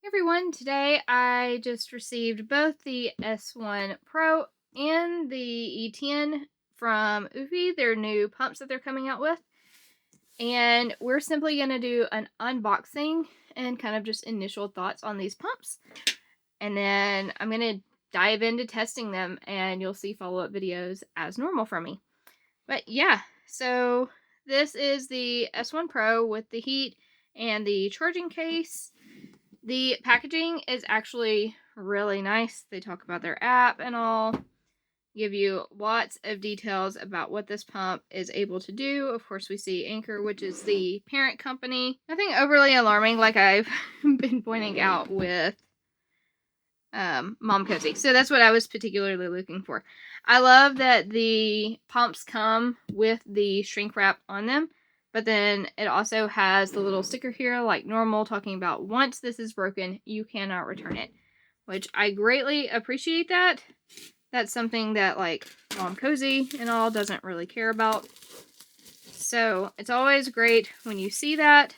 Everyone, today I just received both the S1 Pro and the E10 from Eufy, their new pumps that they're coming out with. And we're simply going to do an unboxing and kind of just initial thoughts on these pumps. And then I'm going to dive into testing them, and you'll see follow-up videos as normal from me. But yeah, so this is the S1 Pro with the heat and the charging case. The packaging is actually really nice. They talk about their app and all, give you lots of details about what this pump is able to do. Of course, we see Anchor, which is the parent company. Nothing overly alarming like I've been pointing out with Mom Cozy. So that's what I was particularly looking for. I love that the pumps come with the shrink wrap on them. But then it also has the little sticker here, like normal, talking about once this is broken, you cannot return it. Which I greatly appreciate that. That's something that, like, Mom Cozy and all doesn't really care about. So, it's always great when you see that,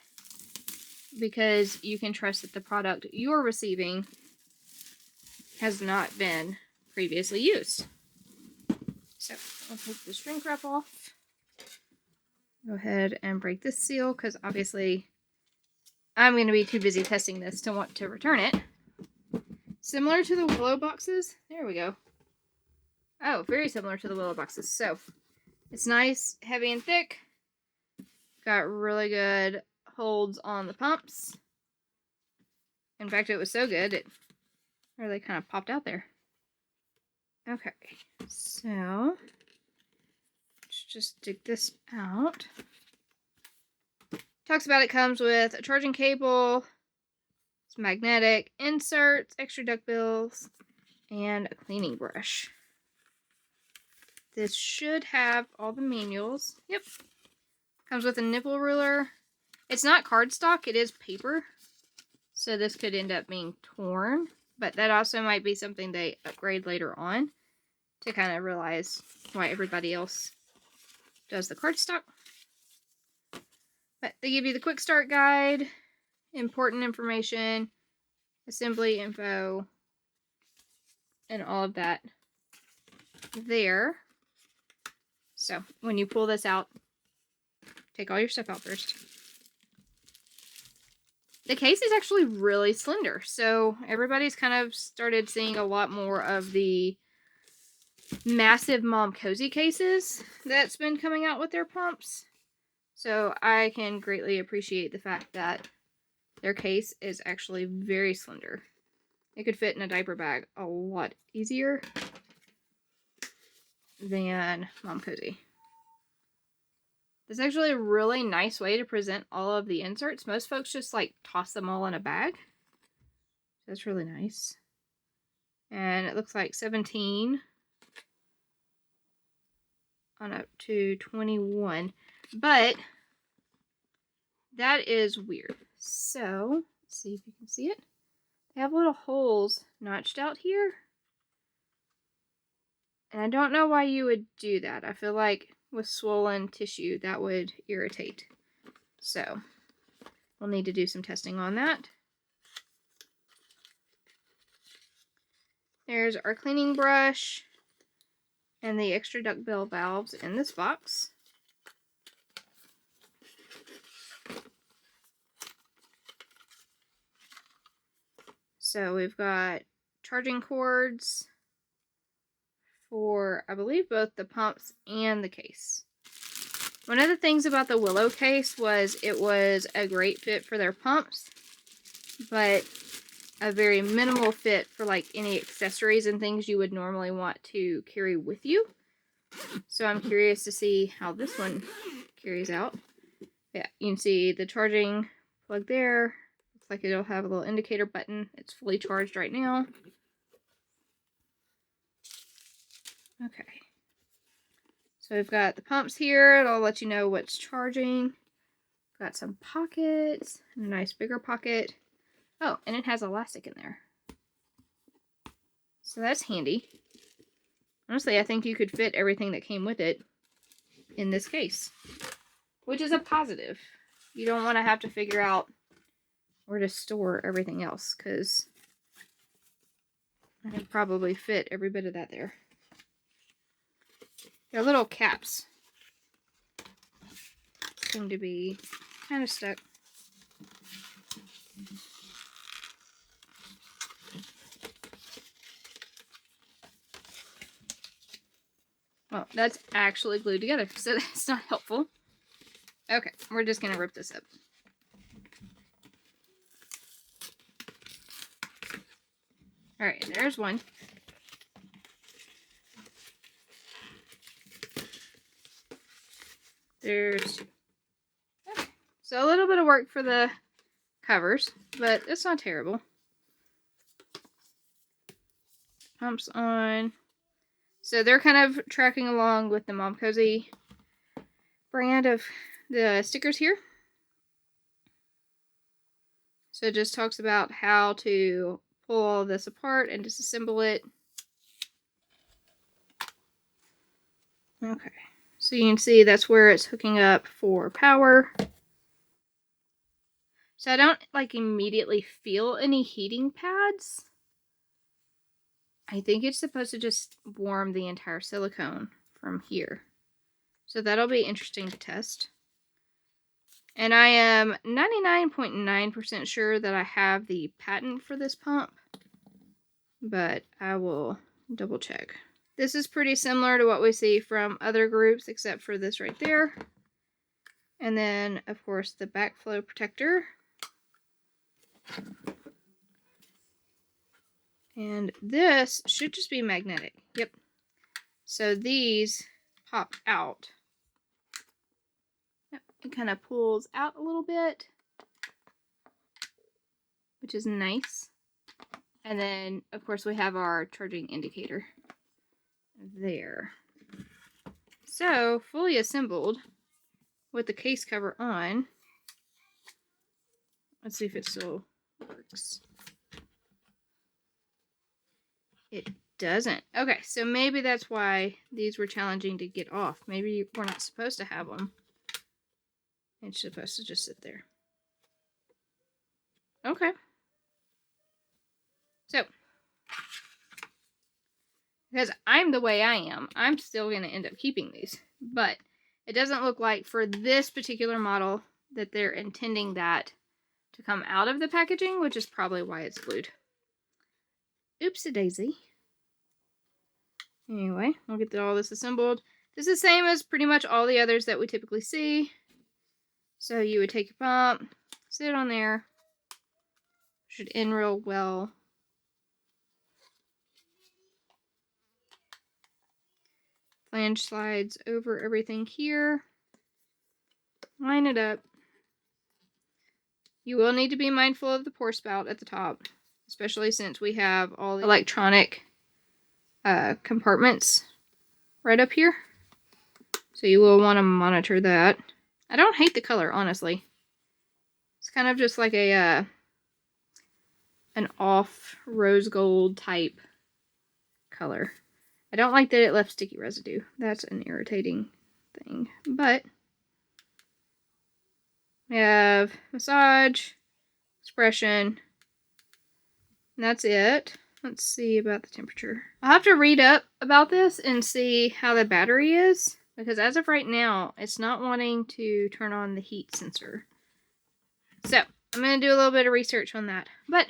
because you can trust that the product you're receiving has not been previously used. So, I'll take the shrink wrap off. Go ahead and break this seal, because obviously I'm going to be too busy testing this to want to return it. Similar to the Willow boxes. There we go. Oh, very similar to the Willow boxes. So, it's nice, heavy, and thick. Got really good holds on the pumps. In fact, it was so good, it really kind of popped out there. Okay, so let's just dig this out. Talks about it comes with a charging cable, it's magnetic, inserts, extra duct bills, and a cleaning brush. This should have all the manuals. Yep. Comes with a nipple ruler. It's not cardstock, it is paper. So this could end up being torn. But that also might be something they upgrade later on to kind of realize why everybody else does the cardstock. But they give you the quick start guide, important information, assembly info, and all of that there. So when you pull this out, take all your stuff out first. The case is actually really slender, so everybody's kind of started seeing a lot more of the massive Mom Cozy cases that's been coming out with their pumps. So I can greatly appreciate the fact that their case is actually very slender. It could fit in a diaper bag a lot easier than Mom Cozy. It's actually a really nice way to present all of the inserts. Most folks just like toss them all in a bag. That's really nice. And it looks like 17 on up to 21. But that is weird. So, let's see if you can see it. They have little holes notched out here. And I don't know why you would do that. I feel like with swollen tissue, that would irritate. So, we'll need to do some testing on that. There's our cleaning brush and the extra duct bill valves in this box. So we've got charging cords for, I believe, both the pumps and the case. One of the things about the Willow case was it was a great fit for their pumps, but a very minimal fit for like any accessories and things you would normally want to carry with you. So I'm curious to see how this one carries out. Yeah, you can see the charging plug there. Looks like it'll have a little indicator button. It's fully charged right now. Okay. So we've got the pumps here. It'll let you know what's charging. Got some pockets. A nice bigger pocket. Oh, and it has elastic in there. So that's handy. Honestly, I think you could fit everything that came with it in this case, which is a positive. You don't want to have to figure out or to store everything else, because I can probably fit every bit of that there. Their little caps seem to be kind of stuck. Well, that's actually glued together, so that's not helpful. Okay, we're just going to rip this up. Alright, there's one. There's two. Okay, so a little bit of work for the covers, but it's not terrible. Pumps on. So they're kind of tracking along with the Mom Cozy brand of the stickers here. So it just talks about how to pull all this apart and disassemble it. Okay, so you can see that's where it's hooking up for power. So I don't like immediately feel any heating pads. I think it's supposed to just warm the entire silicone from here. So that'll be interesting to test. And I am 99.9% sure that I have the patent for this pump, but I will double check. This is pretty similar to what we see from other groups, except for this right there. And then, of course, the backflow protector. And this should just be magnetic. Yep. So these pop out. Yep. It kind of pulls out a little bit, which is nice. And then, of course, we have our charging indicator there. So, fully assembled with the case cover on. Let's see if it still works. It doesn't. Okay, so maybe that's why these were challenging to get off. Maybe we're not supposed to have them. It's supposed to just sit there. Okay. So, because I'm the way I am, I'm still going to end up keeping these. But it doesn't look like for this particular model that they're intending that to come out of the packaging, which is probably why it's glued. Oopsie-daisy. Anyway, we'll get all this assembled. This is the same as pretty much all the others that we typically see. So you would take your pump, sit it on there. Should end real well. Flange slides over everything here. Line it up. You will need to be mindful of the pour spout at the top, especially since we have all the electronic compartments right up here. So you will want to monitor that. I don't hate the color, honestly. It's kind of just like a an off rose gold type color. I don't like that it left sticky residue. That's an irritating thing. But we have massage, expression, and that's it. Let's see about the temperature. I'll have to read up about this and see how the battery is, because as of right now, it's not wanting to turn on the heat sensor. So I'm going to do a little bit of research on that. But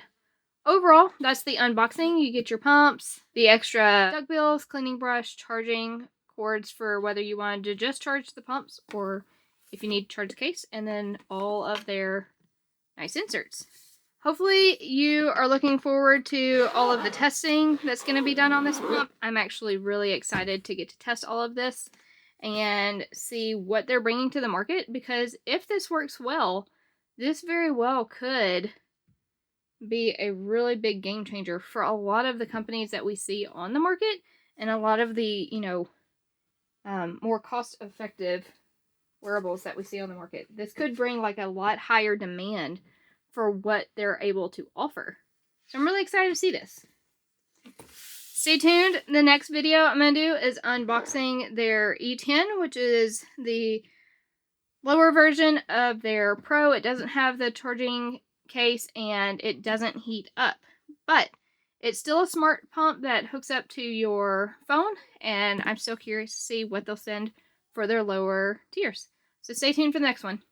overall, that's the unboxing. You get your pumps, the extra duct bills, cleaning brush, charging cords for whether you wanted to just charge the pumps or if you need to charge the case, and then all of their nice inserts. Hopefully you are looking forward to all of the testing that's going to be done on this pump. I'm actually really excited to get to test all of this and see what they're bringing to the market, because if this works well, this very well could be a really big game changer for a lot of the companies that we see on the market and a lot of the, more cost-effective wearables that we see on the market. This could bring like a lot higher demand for what they're able to offer. So I'm really excited to see this. Stay tuned. The next video I'm going to do is unboxing their E10, which is the lower version of their Pro. It doesn't have the charging case and it doesn't heat up. But it's still a smart pump that hooks up to your phone, and I'm still curious to see what they'll send for their lower tiers. So stay tuned for the next one.